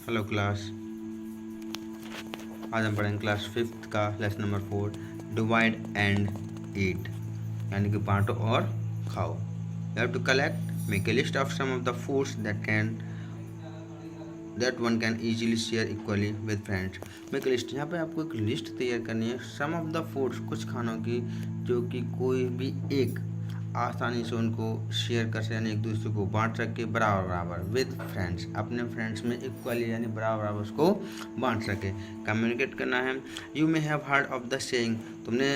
Hello class. आज हम पढ़ेंगे क्लास 5th का lesson number 4, divide and eat, यानी कि बांटो और खाओ। You have to collect, make a list of some of the foods that one can easily share equally with friends. Make a list, यहाँ पे आपको एक लिस्ट तैयार करनी है सम ऑफ द फूड्स, कुछ खानों की जो कि कोई भी एक आसानी से उनको शेयर कर सके, यानी एक दूसरे को बांट सके बराबर बराबर विद फ्रेंड्स, अपने फ्रेंड्स में इक्वली यानी बराबर बराबर उसको बांट सके। कम्युनिकेट करना है। You may have heard of the saying, तुमने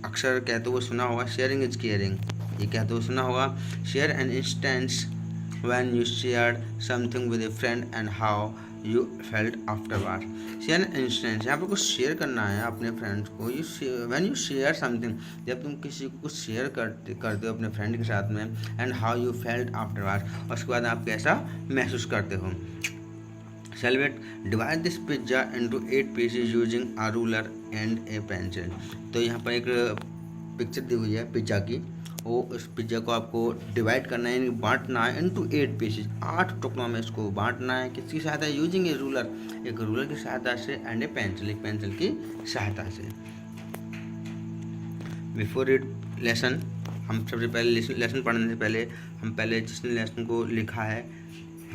अक्सर कहते हुए सुना होगा शेयरिंग इज केयरिंग, ये कहते हुए सुना होगा। Share an instance when you shared something with a friend and how you felt afterward। Share instance, यहाँ पर कुछ शेयर करना है अपने फ्रेंड्स को। व्हेन यू शेयर समथिंग, जब तुम किसी को कुछ शेयर करते हो अपने फ्रेंड के साथ में, एंड हाउ यू फेल्ट आफ्टरवार्ड, उसके बाद आप कैसा महसूस करते हो। Celebrate, divide this pizza into 8 pieces using a ruler and A pencil. तो यहाँ पर एक पिक्चर दी हुई है पिज्जा की, वो उस पिज्जा को आपको डिवाइड करना है, यानी बांटना है इनटू 8 पीसेज, 8 टुकड़ों में इसको बांटना है। किसकी सहायता, यूजिंग ए रूलर, एक रूलर की सहायता से, एंड ए पेंसिल, एक पेंसिल की सहायता से। बिफोर रीड लेसन, हम सबसे पहले लेसन पढ़ने से पहले हम पहले जिसने लेसन को लिखा है,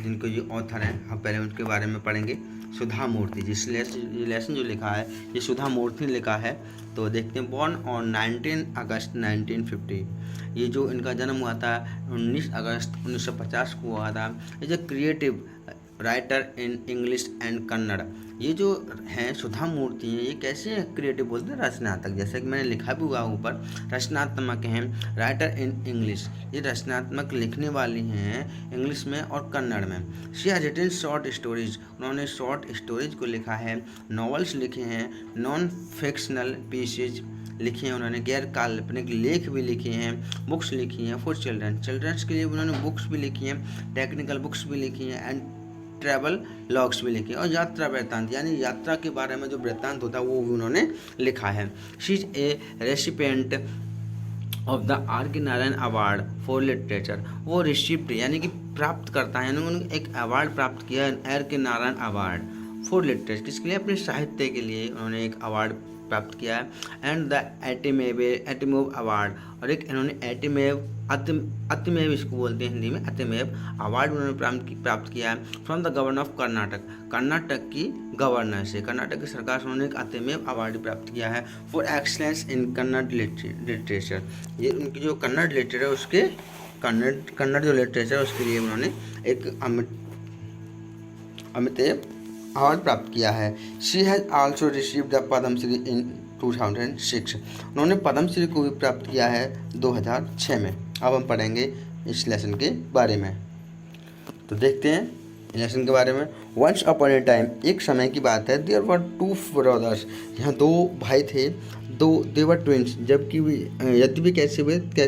जिनको ये ऑथर हैं, हम पहले उनके बारे में पढ़ेंगे। सुधा मूर्ति, जिस लेसन जो लिखा है ये सुधा मूर्ति ने लिखा है। तो देखते हैं। बॉर्न ऑन 19 अगस्त 1950, ये जो इनका जन्म हुआ था 19 अगस्त 1950 को हुआ था। Is a creative writer in English and Kannada. ये जो हैं सुधा मूर्ति हैं, ये कैसे क्रिएटिव बोलते हैं, रचनात्मक, जैसे कि मैंने लिखा भी हुआ ऊपर, रचनात्मक हैं। राइटर इन इंग्लिश, ये रचनात्मक लिखने वाली हैं इंग्लिश में और कन्नड़ में। She has written short stories, उन्होंने शॉर्ट स्टोरीज को लिखा है। नॉवेल्स लिखे हैं। नॉन फिक्शनल पीसेज लिखे हैं उन्होंने, गैर काल्पनिक लेख भी लिखे हैं। बुक्स लिखी हैं फॉर चिल्ड्रंस के लिए उन्होंने बुक्स भी लिखी हैं, टेक्निकल बुक्स भी लिखी हैं, एंड ट्रैवल लॉग्स भी लिखे, और यात्रा वृत्तांत, यानी यात्रा के बारे में जो वृत्तांत होता है वो भी उन्होंने लिखा है। She is a recipient of the R K Narayan award for literature, वो रिसिप्ट यानी कि प्राप्त करता है, यानी उन्होंने एक अवार्ड प्राप्त किया है, are K Narayan award for literature, किसके लिए, अपने साहित्य के लिए उन्होंने एक अवार्ड प्राप्त किया है। एंड द एटिमेव अवार्ड, और एक इन्होंने एटिमेव अतिमेव इसको बोलते हैं हिंदी में, अतिमेव अवार्ड उन्होंने प्राप्त किया है from the governor of Karnataka, Karnataka की गवर्नर से, कर्नाटक की सरकार से उन्होंने एक अतिमेव अवार्ड प्राप्त किया है for excellence in Kannada literature. ये उनकी जो कन्नड़ लिटरेचर है उसके कन्नड़ जो लिटरेचर है उसके लिए उन्होंने एक अमितेव अवार्ड प्राप्त किया है। She has also received the Padmashri in 2006, उन्होंने पद्मश्री को भी प्राप्त किया है 2006 में। अब हम पढ़ेंगे इस लेसन के बारे में। तो देखते हैं लेसन के बारे में। वंस अपॉन ए टाइम, एक समय की बात है, देयर वर 2 ब्रदर्स, यहाँ 2 भाई थे, दे वर ट्विंस, जबकि यद्यपि कैसे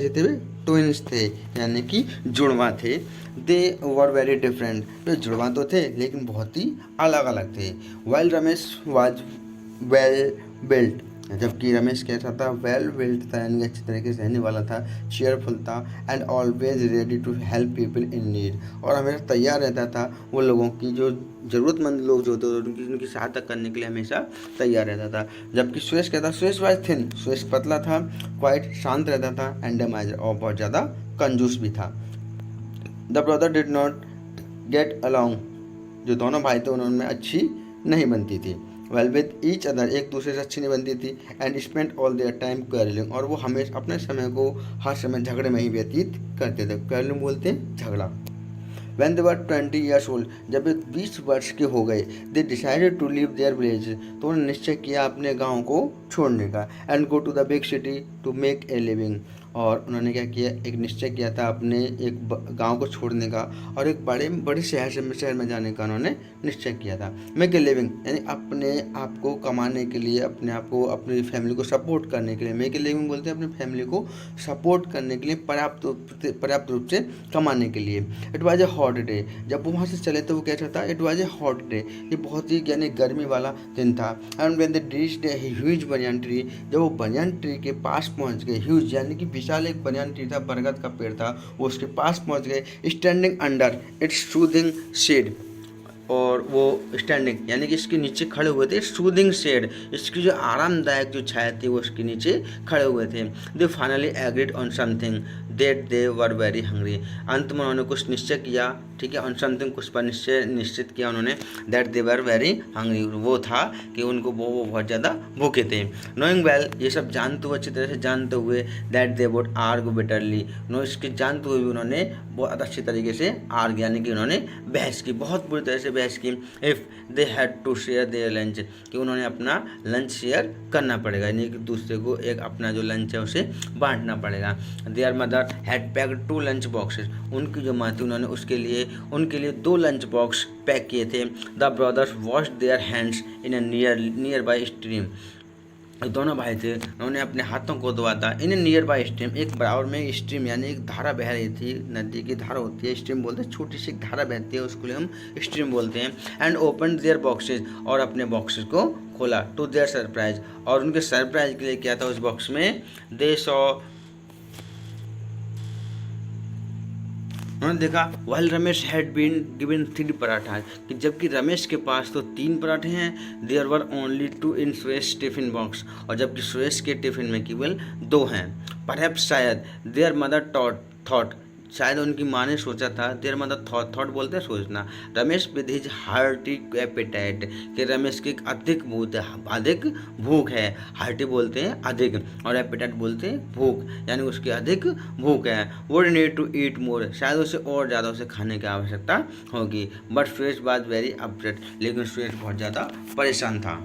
थे वे, ट्विंस थे, यानी कि जुड़वा थे। दे वर वेरी डिफरेंट, वे जुड़वा तो थे लेकिन बहुत ही अलग अलग थे। While Ramesh was well built, जबकि रमेश कैसा था, वेल बिल्ट था, यानी अच्छी तरीके से रहने वाला था, चेयरफुल था, and always ready to help people in need, और हमेशा तैयार रहता था वो लोगों की, जो ज़रूरतमंद लोग जो होते थे उनकी सहायता करने के लिए हमेशा तैयार रहता था। जबकि सुरेश क्या था, सुरेश वाज थिन, सुरेश पतला था, क्वाइट शांत रहता था, एंड माइजर, और बहुत ज़्यादा कंजूस भी था। The brother did not get along, जो दोनों भाई थे उनमें अच्छी नहीं बनती थी। वेल विद ईच अदर, एक दूसरे से अच्छी नहीं बनती थी। And spend all their time quarrelling, और वो हमेशा अपने समय को हर समय झगड़े में ही व्यतीत करते थे। क्वारलिंग बोलते हैं झगड़ा। When they were 20 years old, जब वे 20 वर्ष के हो गए, they decided to leave their village, तो उन्होंने निश्चय किया अपने गांव को छोड़ने का, and go to the big city to make a living, और उन्होंने क्या किया, एक निश्चय किया था अपने एक गांव को छोड़ने का और एक बड़े शहर में जाने का उन्होंने निश्चय किया था। मेक ए लिविंग, यानी अपने आप को कमाने के लिए, अपने आप को, अपनी फैमिली को सपोर्ट करने के लिए। मेक ए लिविंग बोलते हैं अपनी फैमिली को सपोर्ट करने के लिए, पर्याप्त रूप से कमाने के लिए। It was a hot day, जब वो वहाँ से चले तो वो कैसा था, it was a hot day, ये बहुत ही यानी गर्मी वाला दिन था। And when they reached a huge banyan tree, जब वो बनियान ट्री के पास पहुँच गए, ह्यूज यानी कि विशाल एक बनियान ट्री था, बरगद का पेड़ था, वो उसके पास पहुँच गए। Standing under its soothing shade, और वो स्टैंडिंग यानी कि इसके नीचे खड़े हुए थे, सूदिंग शेड इसकी जो आरामदायक जो छाया थी वो उसके नीचे खड़े हुए थे। They finally agreed on something that they were very hungry, अंत में उन्होंने कुछ निश्चय किया, ठीक है, ऑन समथिंग कुछ पर निश्चित किया उन्होंने, that they were very hungry वो था कि उनको वो बहुत ज़्यादा भूखे थे। नोइंग वेल ये सब जानते हुए, अच्छी तरह से जानते हुए, that they would argue bitterly, know इसके जानते हुए भी उन्होंने बहुत अच्छी तरीके से आर्ग यानी कि उन्होंने बहस की, बहुत बुरी तरह से बहस की। If they had to share their lunch, कि उन्होंने अपना लंच शेयर करना पड़ेगा, यानी कि दूसरे को एक अपना जो लंच है उसे बांटना पड़ेगा। There mother had packed 2 lunch boxes, उनकी जो माँ थी उन्होंने उनके लिए 2 लंच बॉक्स पैक किए थे। The brothers wash their hands in a near by stream, दोनों भाई थे, उन्होंने अपने हाथों को धोआ था। इन नियर बाई स्ट्रीम, एक बराबर में स्ट्रीम यानी एक धारा बह रही थी, नदी की धारा होती है, स्ट्रीम बोलते हैं, छोटी सी एक धारा बहती है उसको हम स्ट्रीम बोलते हैं। एंड ओपन देयर बॉक्सेस, और अपने बॉक्सेस को खोला। टू देयर सरप्राइज, और उनके सरप्राइज के लिए क्या था उस बॉक्स में, दे सॉ, उन्होंने देखा while Ramesh had been given 3 paratha, कि जबकि रमेश के पास तो 3 पराठे हैं, there were only 2 in Suresh tiffin box, और जबकि सुरेश के टिफिन में केवल 2 हैं। परहैप्स शायद, देयर मदर थॉट, शायद उनकी माँ ने सोचा था, देयर मदर थॉट बोलते हैं सोचना, Ramesh with his hearty appetite, कि रमेश की अधिक भूख है, हार्टी बोलते हैं अधिक और एपेटाइट बोलते हैं भूख, यानी उसकी अधिक भूख है। Would need to eat more, शायद उसे और ज़्यादा उसे खाने की आवश्यकता होगी। But Suresh was very upset, लेकिन सुरेश बहुत ज़्यादा परेशान था।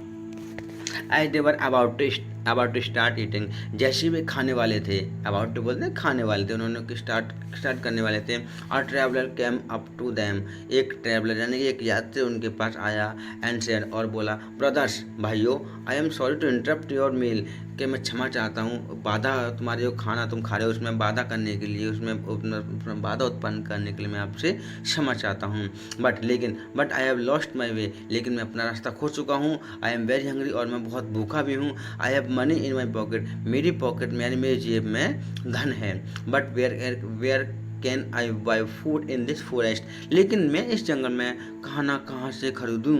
As they were about to start eating, जैसे वे खाने वाले थे, अबाउट टू बोलते हैं खाने वाले थे, उन्होंने स्टार्ट करने वाले थे। और traveller came up to them, एक ट्रैवलर यानी कि एक यात्री उनके पास आया, एंड सेड, और बोला, ब्रदर्स भाइयों, I am sorry to interrupt your meal, कि मैं क्षमा चाहता हूँ, बाधा तुम्हारे जो खाना तुम खा रहे हो उसमें बाधा करने के लिए, उसमें बाधा उत्पन्न करने के लिए मैं आपसे क्षमा चाहता हूँ। But I have lost my way, लेकिन मैं अपना रास्ता खो चुका हूँ। आई एम वेरी हंग्री, और मैं बहुत भूखा भी हूँ। I have money in my pocket, मेरी पॉकेट में यानी मेरी जेब में धन है। But where can I buy food in this forest, लेकिन मैं इस जंगल में खाना कहाँ से खरीदूँ,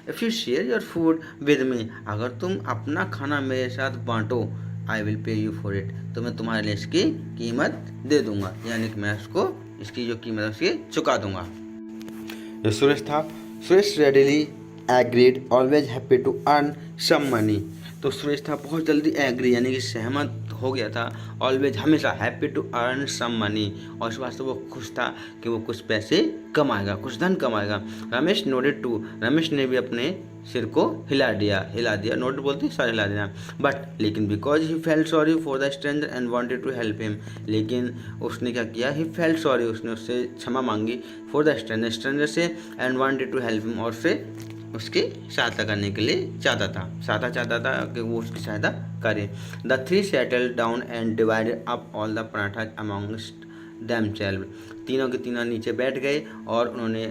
if you share your food with me, अगर तुम अपना खाना मेरे साथ बांटो, I will pay you for it, तो मैं तुम्हारे लिए इसकी कीमत दे दूंगा, यानी कि मैं इसकी जो कीमत है उसकी चुका दूंगा। जो सुरेश था, Suresh readily agreed, always happy to earn some money, तो सुरेश था बहुत जल्दी एग्री यानी कि सहमत हो गया था, ऑलवेज हमेशा happy to earn some money, और इस वास्ते वो खुश था कि वो कुछ पैसे कमाएगा, कुछ धन कमाएगा। रमेश नोडेड टू, रमेश ने भी अपने सिर को हिला दिया, नोट बोलते हैं सर हिला देना। बट लेकिन because he felt sorry for the stranger and wanted to help him, लेकिन उसने क्या किया, ही फेल्ट सॉरी, उसने उससे क्षमा मांगी, फॉर द स्ट्रेंजर से, and wanted to help him, और से उसकी सहायता करने के लिए चाहता था कि वो उसकी सहायता करे। The 3 settle down and divided up all the paratha amongst themselves, तीनों के तीनों नीचे बैठ गए और उन्होंने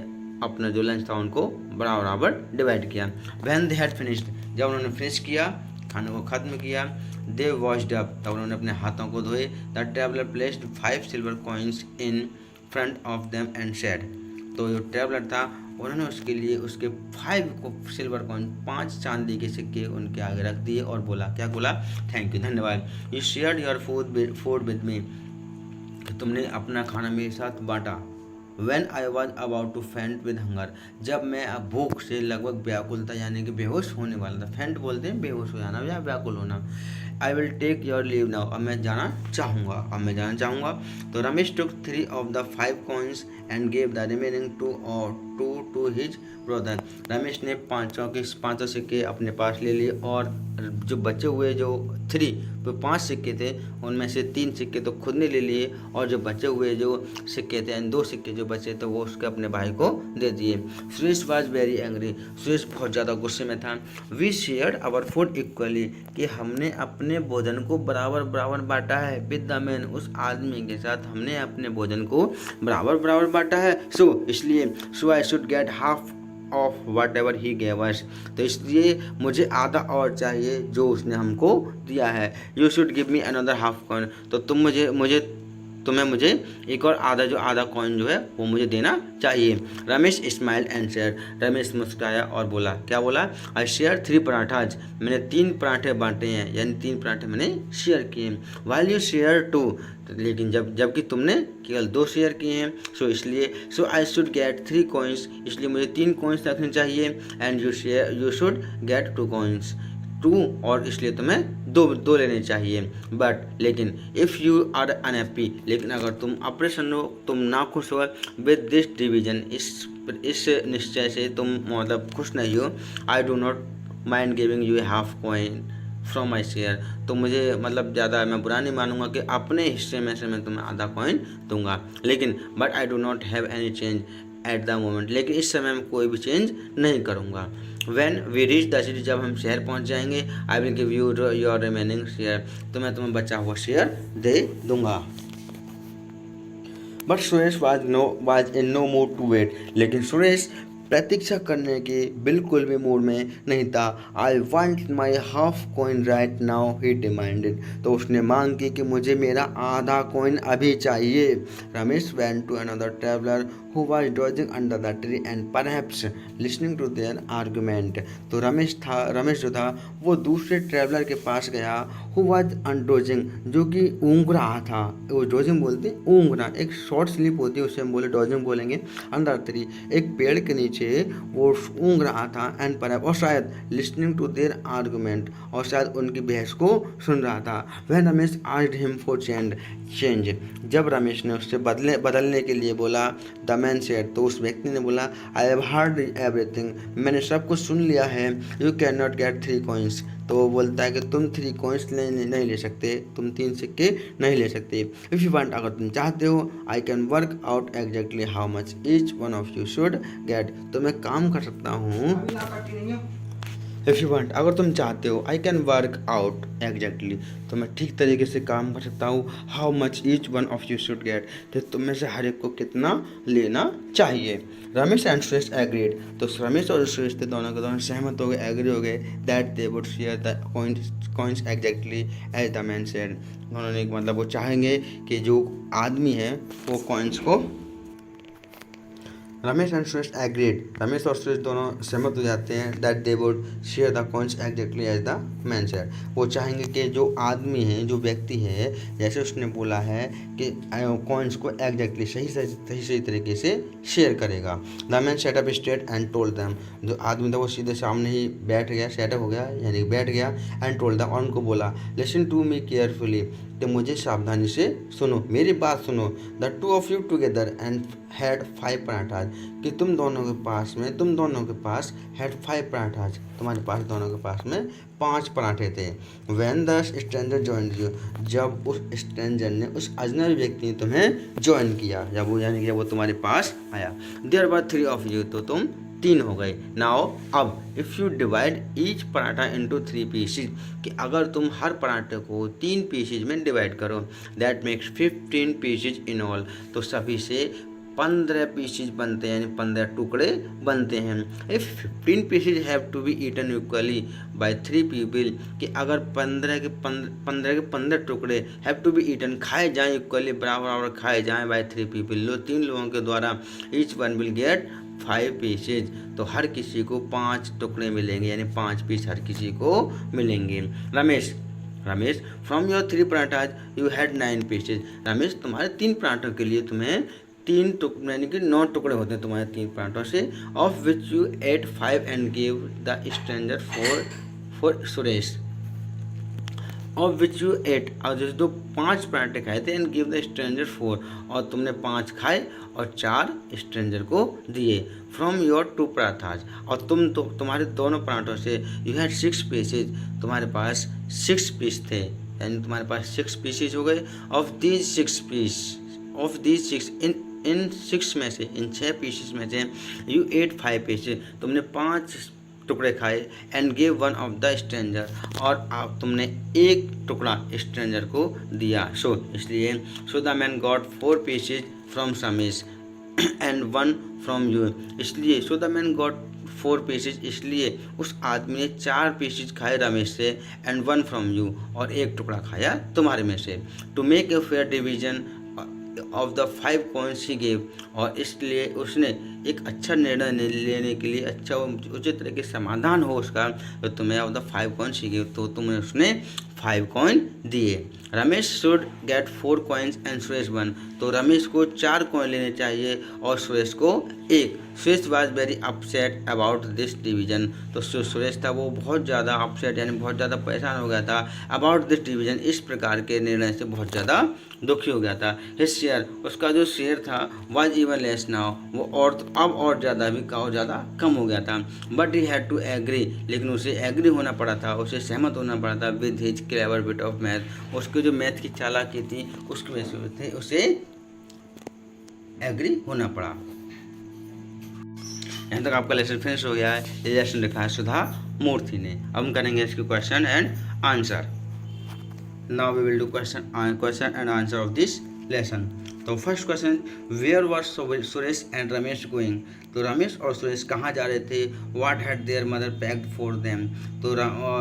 अपना जो लंच था उनको बराबर डिवाइड किया। व्हेन दे हैड फिनिश्ड, जब उन्होंने फिनिश किया, खाने को ख़त्म किया, दे वॉश्ड अप, तब उन्होंने अपने हाथों को धोए। The traveller placed 5 silver coins in front of them and said, तो जो ट्रैवलर था उन्होंने उसके लिए उसके 5 सिल्वर कॉइन 5 चांदी के सिक्के उनके आगे रख दिए और बोला, क्या बोला, थैंक यू, धन्यवाद। You shared your food with मी, तुमने अपना खाना मेरे साथ बांटा। When I was about to faint with hunger, जब मैं भूख से लगभग व्याकुल था, यानी कि बेहोश होने वाला था। फेंट बोलते हैं बेहोश हो जाना या व्याकुल होना। I will take your leave now, अब मैं जाना चाहूँगा। तो रमेश टुक 3 of the 5 coins and gave the remaining 2 to his brother, Ramesh ने 5 सिक्के अपने पास ले लिए और जो बचे हुए जो 5 सिक्के थे उनमें से 3 सिक्के तो खुद ने ले लिए, और जो बचे हुए जो सिक्के थे 2 सिक्के जो बचे थे वो उसके अपने भाई को दे दिए। Suresh was very angry, Suresh बहुत ज़्यादा गुस्से में था। We shared our food equally, कि हमने अपने भोजन को बराबर बांटा है। विद द मैन, उस आदमी के साथ हमने अपने भोजन को बराबर बांटा है। So I should get half of whatever he gave us, तो इसलिए मुझे आधा और चाहिए जो उसने हमको दिया है। You should give me another half coin, तो तुम मुझे तुम्हें मुझे एक और आधा कॉइन जो है वो मुझे देना चाहिए। Ramesh smile and share, Ramesh मुस्कुराया और बोला, क्या बोला, आई शेयर 3 पराठाज, मैंने 3 पराठे बांटे हैं, यानी 3 पराठे मैंने शेयर किए। वाइल यू शेयर 2, लेकिन जबकि तुमने केवल 2 शेयर किए हैं, सो आई शुड गेट 3 कॉइन्स, इसलिए मुझे 3 कॉइन्स रखने चाहिए। And you should get 2 coins, 2 और इसलिए तुम्हें दो लेने चाहिए। बट लेकिन इफ़ यू आर अनहैप्पी, लेकिन अगर तुम अप्रेशन हो, तुम ना खुश हो विद दिस डिवीजन, इस निश्चय से तुम मतलब खुश नहीं हो, I do not mind giving you half coin from my share, तो मुझे मतलब ज़्यादा मैं बुरा नहीं मानूंगा कि अपने हिस्से में से मैं तुम्हें आधा कॉइन दूंगा। लेकिन but I do not have any change at the moment, लेकिन इस समय मैं कोई भी चेंज नहीं करूँगा। When we reach the city, जब हम शहर पहुंच जाएंगे, I will give you your remaining share, तो मैं तुम्हें बचा हुआ शेयर दे दूंगा। But Suresh was in no mood to wait, लेकिन सुरेश प्रतीक्षा करने के बिल्कुल भी मूड में नहीं था। I want my half coin right now, he demanded, तो उसने मांग की कि मुझे मेरा आधा कॉइन अभी चाहिए। Ramesh went to another traveller who was dozing under the tree and perhaps listening to their argument, तो रमेश जो था वो दूसरे ट्रैवलर के पास गया, who was undozing, जो कि ऊँघ रहा था, वो डोजिंग बोलते ऊँघना, एक शॉर्ट स्लीप होती है उससे हम बोले डोजिंग बोलेंगे। अंडर ट्री, एक पेड़ के नीचे वो ऊँघ रहा था, एंड परहैप्स, और शायद लिसनिंग टू देयर आर्गूमेंट, और शायद उनकी बहस को सुन रहा था। वह Ramesh asked him for change, जब रमेश ने उससे बदलने के लिए बोला, द मैन सेड, तो उस व्यक्ति ने बोला, आई हैव हर्ड एवरीथिंग, मैंने सब कुछ सुन लिया है। You can not gate 3 coins, तो वो बोलता है कि तुम 3 कॉइन्स नहीं ले सकते, तुम 3 सिक्के नहीं ले सकते। इफ़ यू वांट, अगर तुम चाहते हो, I can work out exactly how much each one of you should get, तो मैं काम कर सकता हूँ। इफ़ यू वांट, अगर तुम चाहते हो, I can work out exactly, तो मैं ठीक तरीके से काम कर सकता हूँ। How much each one of you should get, तो तुम में से हर एक को कितना लेना चाहिए। रमेश एंड सुरेश एग्रीड, तो रमेश और सुरेश थे दोनों के दोनों सहमत हो गए, एग्री हो गए, that they would share the coins exactly as the man said, उन्होंने मतलब वो चाहेंगे कि जो आदमी है वो कॉइन्स को, रमेश एंड सुरेश एग्रीड, रमेश और सुरेश दोनों सहमत हो जाते हैं, that they would share the coins exactly as the man said, वो चाहेंगे कि जो आदमी है, जो व्यक्ति है, जैसे उसने बोला है कि कॉइन्स को एग्जैक्टली सही तरीके से शेयर करेगा। The man set up straight and told them, जो आदमी था वो सीधे सामने ही बैठ गया, सेटअप हो गया यानी बैठ गया, एंड टोल्ड देम, और उनको बोला, लिसन टू मी केयरफुली, तो मुझे सावधानी से सुनो, मेरी बात सुनो। The two of you together and had 5 parathas, कि तुम दोनों के पास हैड 5 पराठाज, तुम्हारे पास दोनों के पास में 5 पराठे थे। When the stranger joined you, जब उस स्ट्रेंजर ने, उस अजनबी व्यक्ति ने तुम्हें ज्वाइन किया, जब वो यानी कि वो तुम्हारे पास आया। देयर वर 3 ऑफ यू, तो तुम 3 हो गए। नाउ अब if you divide each paratha into 3 pieces, कि अगर तुम हर पराठे को 3 पीसेज में डिवाइड करो, that makes 15 pieces in all, तो सभी से 15 पीसेज बनते हैं, यानी 15 टुकड़े बनते हैं। If 15 pieces have to be eaten equally by 3 people, कि अगर 15 के 15 टुकड़े हैव टू बी ईटन, खाए जाएँ इक्वली, बराबर खाए जाएँ, बाय 3 पीपल, 3 लोगों के द्वारा, each one will get 5 pieces, तो हर किसी को 5 टुकड़े मिलेंगे, यानी 5 पीस हर किसी को मिलेंगे। Ramesh, from your 3 parathas you had 9 pieces, Ramesh तुम्हारे 3 पराठों के लिए तुम्हें 3 टुकड़े यानी कि 9 टुकड़े होते हैं तुम्हारे 3 पराठों से। Of which you ate 5 and give the stranger for Suresh, of which you ate, और जैसे 5 पराठे खाए थे, एंड गिव द स्ट्रेंजर 4, और तुमने 5 खाए और 4 स्ट्रेंजर को दिए। फ्रॉम योर 2 पराठाज, और तुम्हारे दोनों पराठों से, यू हैड 6 पीसेज, तुम्हारे पास 6 पीस थे, यानी तुम्हारे पास 6 पीसेज हो गए। ऑफ दीज 6 इन 6 में से, इन 6 पीसेस में से, यू एट 5 पीसेज, तुमने 5 टुकड़े खाए, and give one of the stranger, और आप तुमने 1 टुकड़ा स्ट्रेंजर को दिया। सो इसलिए, so the man got 4 pieces from Ramesh and 1 from you, इसलिए so the man got 4 pieces, इसलिए उस आदमी ने 4 पीसेज खाए रमेश से, एंड 1 फ्रॉम यू, और 1 टुकड़ा खाया तुम्हारे में से। To make a fair division, of the 5 coins he gave, और इसलिए उसने एक अच्छा निर्णय लेने के लिए, अच्छा उचित तरह के समाधान हो उसका, तो तुम्हें of the 5 coins he gave, तो तुम्हें उसने 5 कॉइन दिए। Ramesh should get 4 coins and Suresh 1, तो रमेश को 4 कॉइन लेने चाहिए और सुरेश को 1। Suresh was very upset about this division, तो सुरेश था वो बहुत ज़्यादा अपसेट यानी बहुत ज़्यादा परेशान हो गया था अबाउट दिस डिवीजन, इस प्रकार के निर्णय से बहुत ज़्यादा दुखी हो गया था। हिज शेयर, उसका जो शेयर था, वाज इवन लेस नाउ, वो और अब और ज़्यादा भी और ज़्यादा कम हो गया था। But he had to agree, लेकिन उसे एग्री होना पड़ा था, उसे सहमत होना पड़ा था with his clever bit of math, उसके जो मैथ की चालाकी थी उसकी वजह से उसे एग्री होना पड़ा। यहाँ तक आपका लेसन फिनिश हो गया है। ये लेसन लिखा है सुधा मूर्ति ने। अब हम करेंगे इसके question and answer. Now we will do question and answer of this lesson. तो first question, where were Suresh and Ramesh going, तो रमेश और सुरेश कहाँ जा रहे थे। What had their mother packed for them, तो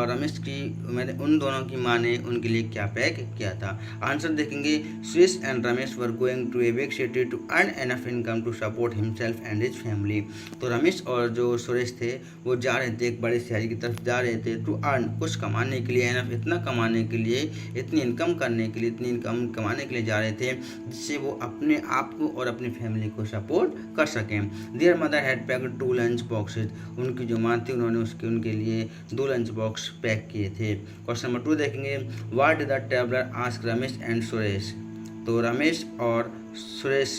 रमेश की मैंने उन दोनों की माँ ने उनके लिए क्या पैक किया था। आंसर देखेंगे, Suresh and Ramesh were going to a big city to earn enough income to support himself and his family, तो रमेश और जो सुरेश थे वो जा रहे थे एक बड़े शहर की तरफ जा रहे थे, टू अर्न, कुछ कमाने के लिए, एनफ, इतना कमाने के लिए, इतनी इनकम करने के लिए, इतनी इनकम कमाने के लिए जा रहे थे जिससे वो अपने आप को और अपनी फैमिली को सपोर्ट कर सकें। There mother had packed 2 lunch boxes, उनकी जो माँ थी उन्होंने उनके लिए 2 लंच बॉक्स पैक किए थे। क्वेश्चन नंबर 2 देखेंगे, what did the traveller ask Ramesh and Suresh, तो रमेश और सुरेश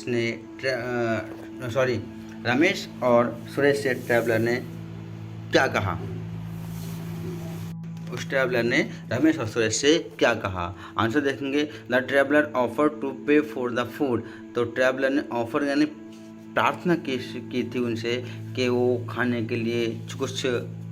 से ट्रैवलर ने क्या कहा। उस ट्रैवलर ने रमेश और सुरेश से क्या कहा। आंसर देखेंगे, द ट्रैवलर ऑफर टू पे फॉर द फूड, तो ट्रैवलर ने ऑफर यानी प्रार्थना की थी उनसे कि वो खाने के लिए कुछ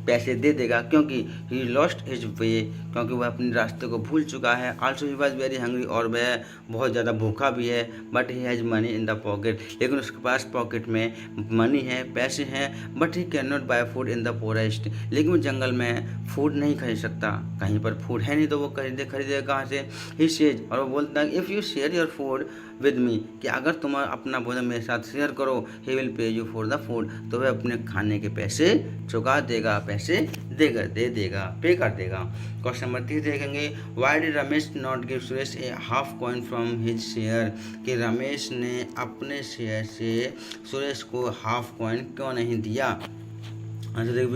पैसे दे देगा, क्योंकि ही लॉस्ट हिज वे, क्योंकि वह अपने रास्ते को भूल चुका है। Also he was very hungry, और वह बहुत ज़्यादा भूखा भी है। But he has money in the pocket, लेकिन उसके पास पॉकेट में मनी है, पैसे हैं। But he can not buy food in the forest, लेकिन वो जंगल में फूड नहीं खरीद सकता, कहीं पर फूड है नहीं तो वो खरीदेगा कहाँ से। ही सेज, और वो बोलता है, if you share your food with मी, कि अगर तुम अपना भोजन मेरे साथ शेयर करो, ही will pay you for the food, तो वह अपने खाने के पैसे चुका देगा, पैसे दे देगा, पे कर देगा। क्वेश्चन नंबर 3 देखेंगे, why did Ramesh not give Suresh A half coin from his share, कि रमेश ने अपने शेयर से सुरेश को हाफ कॉइन क्यों नहीं दिया। आंसर देखिए,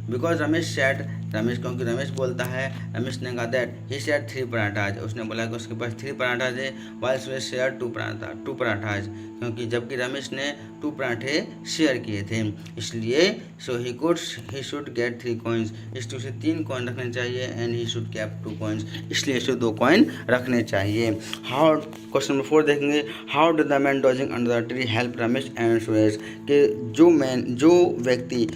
बिकॉज रमेश क्योंकि रमेश बोलता है, रमेश ने कहा दैट ही शेयर 3 पराठाज, उसने बोला कि उसके पास 3 पराठाज है, वाइल सुरेश शेयर 2 पराठाज, क्योंकि जबकि रमेश ने 2 पराठे शेयर किए थे, इसलिए सो ही शुड गेट 3 कॉइन्स, इसलिए उसे 3 कॉइन रखने चाहिए, and he should cap 2 coins, इसलिए इसे 2 कॉइन रखने चाहिए। क्वेश्चन नंबर 4 देखेंगे, how did the man dodging under the tree help Ramesh and Suresh, कि जो व्यक्ति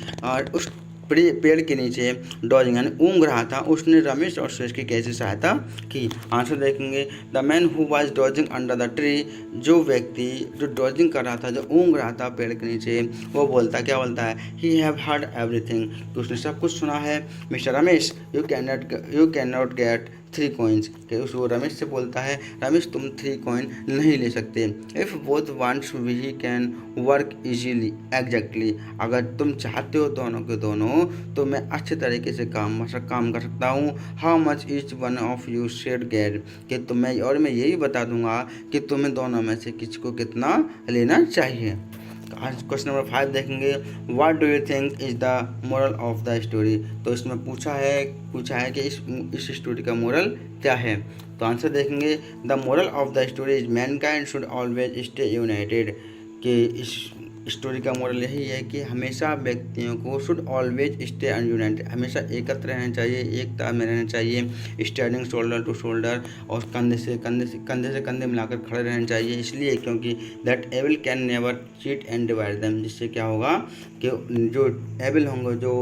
उस पेड़ के नीचे डॉजिंग यानी ऊँग रहा था, उसने रमेश और सुरेश की कैसे सहायता की। आंसर देखेंगे, the man who was dodging under the tree, जो व्यक्ति जो डॉजिंग कर रहा था, जो ऊँग रहा था पेड़ के नीचे, वो क्या बोलता है, ही हैव हर्ड एवरीथिंग, कि उसने सब कुछ सुना है। Mister Ramesh, you can not gate 3 coins, कि वो रमेश से बोलता है, रमेश तुम 3 कॉइन नहीं ले सकते। If both wants we can work easily, exactly, अगर तुम चाहते हो दोनों के दोनों, तो मैं अच्छे तरीके से काम कर सकता हूँ। How much each one of you should get, कि मैं यही बता दूंगा कि तुम्हें दोनों में से किसी को कितना लेना चाहिए। आज क्वेश्चन नंबर 5 देखेंगे, what do you think is the moral of the story, तो इसमें पूछा है कि इस स्टोरी का मोरल क्या है। तो आंसर देखेंगे, the moral of the story is Mankind should always stay United, कि इस स्टोरी का मोरल यही है कि हमेशा व्यक्तियों को शुड ऑलवेज स्टे यूनाइटेड, हमेशा एकत्र रहना चाहिए, एकता में रहना चाहिए, स्टैंडिंग शोल्डर टू शोल्डर, और कंधे से कंधे मिलाकर खड़े रहना चाहिए, इसलिए क्योंकि that evil can never cheat and divide them, जिससे क्या होगा कि जो एविल होंगे, जो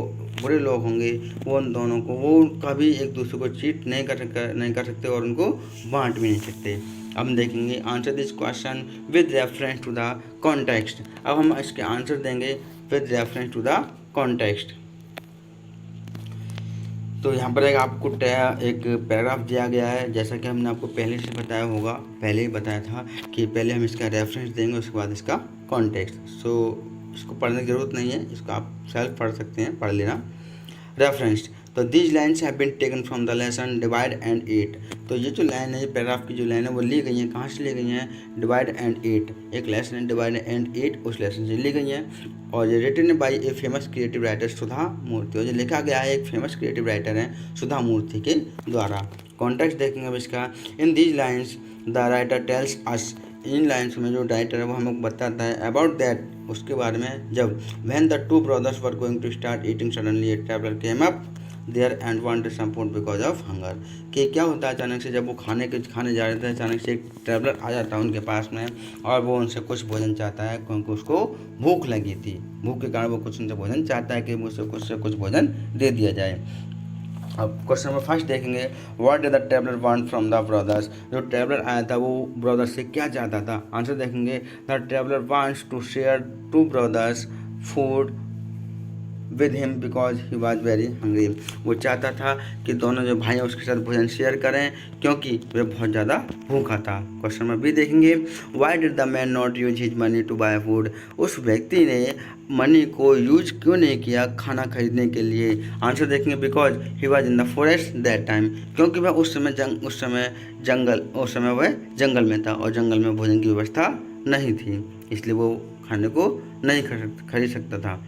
बुरे लोग होंगे, वो उन दोनों को वो कभी एक दूसरे को चीट नहीं कर सकते और उनको बांट भी नहीं सकते। अब हम देखेंगे answer this question with reference to the context. अब हम इसके आंसर देंगे with reference to the context. तो यहाँ पर आपको एक पैराग्राफ दिया गया है, जैसा कि हमने आपको पहले से बताया होगा, पहले ही बताया था कि पहले हम इसका रेफरेंस देंगे, उसके बाद इसका कॉन्टेक्स्ट। सो इसको पढ़ने की ज़रूरत नहीं है, इसको आप सेल्फ पढ़ सकते हैं, पढ़ लेना। रेफरेंस, तो these lines have been taken from the lesson divide and eat. तो ये जो लाइन है, पैराग्राफ की जो लाइन है वो ली गई है, कहाँ से ली गई हैं? डिवाइड एंड ईट, एक लेसन है डिवाइड एंड ईट, उस लेसन से ली गई हैं। और ये written by a famous creative writer Sudha Murty, और ये लिखा गया है एक फेमस क्रिएटिव राइटर हैं सुधा मूर्ति के द्वारा। कॉन्टेक्स्ट देखेंगे अब इसका। इन these lines the writer tells us, in lines में जो राइटर है वो हमें बताता है अबाउट दैट, उसके बारे में, जब when the two brothers were going to start eating suddenly a traveller came up there and wanted some food because of hunger. कि क्या होता है, अचानक से जब वो खाने जा रहे थे, अचानक से एक ट्रैवलर आ जाता है उनके पास में और वो उनसे कुछ भोजन चाहता है, क्योंकि उसको भूख लगी थी। भूख के कारण वो कुछ उनसे भोजन चाहता है कि मुझसे कुछ भोजन दे दिया जाए। अब क्वेश्चन नंबर फर्स्ट देखेंगे, what did the traveller want from the brothers. जो ट्रैवलर आया था वो ब्रदर्स से क्या चाहता था? आंसर देखेंगे, the traveller wants to share two brothers food with him because he was very hungry. वो चाहता था कि दोनों जो भाई हैं उसके साथ भोजन शेयर करें, क्योंकि वे बहुत ज़्यादा भूखा था। क्वेश्चन नंबर बी देखेंगे, why did the man not use his money to buy food. उस व्यक्ति ने मनी को यूज क्यों नहीं किया खाना खरीदने के लिए? आंसर देखेंगे, because he was in the forest that time, क्योंकि वह उस समय वह जंगल में था और जंगल में भोजन की व्यवस्था नहीं थी, इसलिए वो खाने को नहीं खरीद सकता था।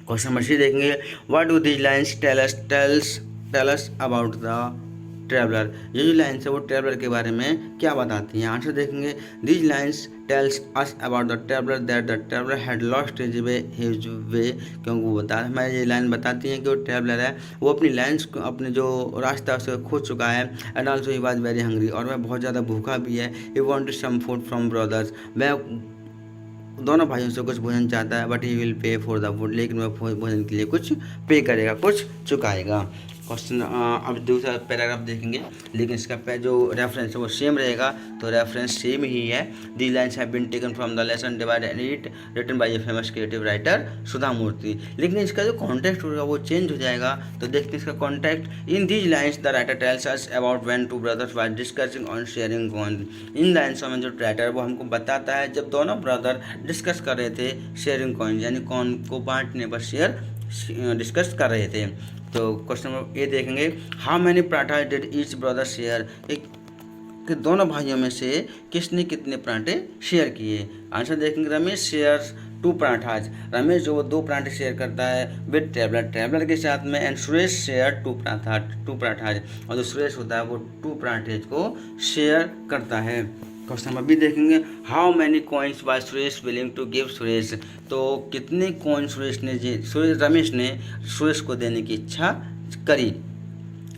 क्वेश्चन नंबर सी देखेंगे, what do these lines tell us about the traveller. ये जो लाइन्स है वो ट्रैवलर के बारे में क्या बताती हैं? आंसर देखेंगे, these lines tales us about the traveller that the traveller had lost his way, क्योंकि वो हमें ये लाइन बताती हैं कि वो ट्रैवलर है वो अपने जो रास्ता उसे खो चुका है। And also he was very hungry, और वह बहुत ज़्यादा भूखा भी है। He wanted some food from brothers, वह दोनों भाइयों से कुछ भोजन चाहता है, but he will pay for the food, लेकिन वह भोजन के लिए कुछ पे करेगा, कुछ चुकाएगा। क्वेश्चन अब दूसरा पैराग्राफ देखेंगे, लेकिन इसका जो रेफरेंस है वो सेम रहेगा, तो रेफरेंस सेम ही है। These lines have been taken from the lesson divide and eat written by a famous creative writer Sudha Murty, लेकिन इसका जो कॉन्टेक्स्ट होगा वो चेंज हो जाएगा। तो देखते हैं इसका context. In these lines the writer tells us about when two brothers were discussing on sharing coin. इन लाइन्सों में जो राइटर वो हमको बताता है जब दोनों ब्रदर डिस्कस कर रहे थे शेयरिंग कॉइन, यानी कॉइन को बांटने पर शेयर डिस्कस कर रहे थे। तो क्वेश्चन नंबर ए देखेंगे, how many paratha did each brother share. कि दोनों भाइयों में से किसने कितने पराठे शेयर किए? आंसर देखेंगे, रमेश शेयर्स 2 पराठाज। रमेश जो वो 2 पराठे शेयर करता है विद ट्रैवलर के साथ में। एंड सुरेश शेयर 2 पराठाज, और जो सुरेश होता है वो 2 पराठेज को शेयर करता है। क्वेश्चन नंबर बी देखेंगे, how many coins was Suresh willing to give Suresh. तो कितने कॉइन रमेश ने सुरेश को देने की इच्छा करी।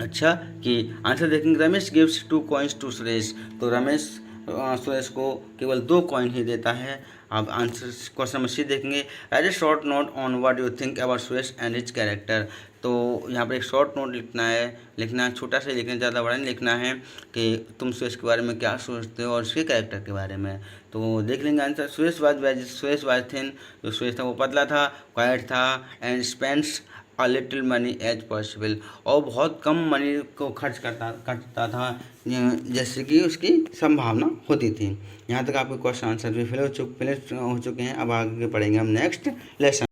अच्छा, कि आंसर देखेंगे, Ramesh gives 2 coins to Suresh. तो रमेश सुरेश को केवल 2 कॉइन ही देता है। अब आंसर क्वेश्चन नंबर सी देखेंगे, right A short note on what you think about Suresh and his character. तो यहाँ पर एक शॉर्ट नोट लिखना है, छोटा सा लिखना, ज़्यादा बड़ा नहीं लिखना है, कि तुम सुरेश के बारे में क्या सोचते हो और उसके कैरेक्टर के बारे में। तो देख लेंगे आंसर। सुरेश वाज थिन, जो सुरेश था वो पतला था, क्वाइट था, and spends a little money as possible, और बहुत कम मनी को खर्च करता था जैसे कि उसकी संभावना होती थी। यहाँ तक आपके क्वेश्चन आंसर भी फिल हो चुके हैं। अब आगे पढ़ेंगे हम नेक्स्ट लेसन।